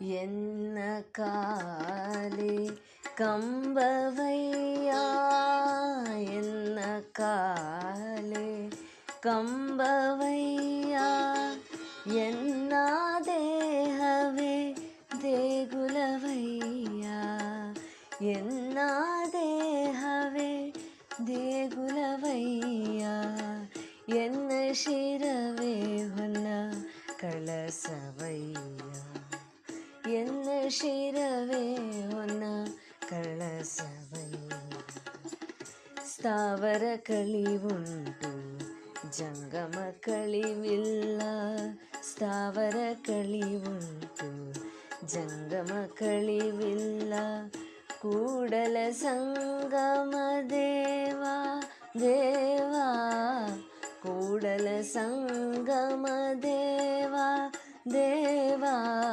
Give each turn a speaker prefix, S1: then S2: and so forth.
S1: ಎನ್ನ ಕಾಲೆ ಕಂಬವಯ್ಯ ಎನ್ನ ಕಾಲೆ ಕಂಬವಯ್ಯ ಎನ್ನ ದೇಹವೇ ದೇಗುಲವಯ್ಯ ಎನ್ನ ದೇಹವೇ ದೇಗುಲವಯ್ಯ ಎನ್ನ ಶಿರವೇ ಹೊನ್ನ ಕಳಸವಯ್ಯ ಎನ್ನ ಶಿರವೇ ಹೊನ್ನ ಕಳಸವಯ್ಯ ಸ್ಥಾವರ ಕಳಿವುಂಟು ಜಂಗಮ ಕಳಿವಿಲ್ಲ ಸ್ಥಾವರ ಕಳಿವುಂಟು ಜಂಗಮ ಕಳಿವಿಲ್ಲ ಕೂಡಲ ಸಂಗಮ ದೇವಾ ದೇವಾ ಕೂಡಲ ಸಂಗಮ ದೇವಾ ದೇವಾ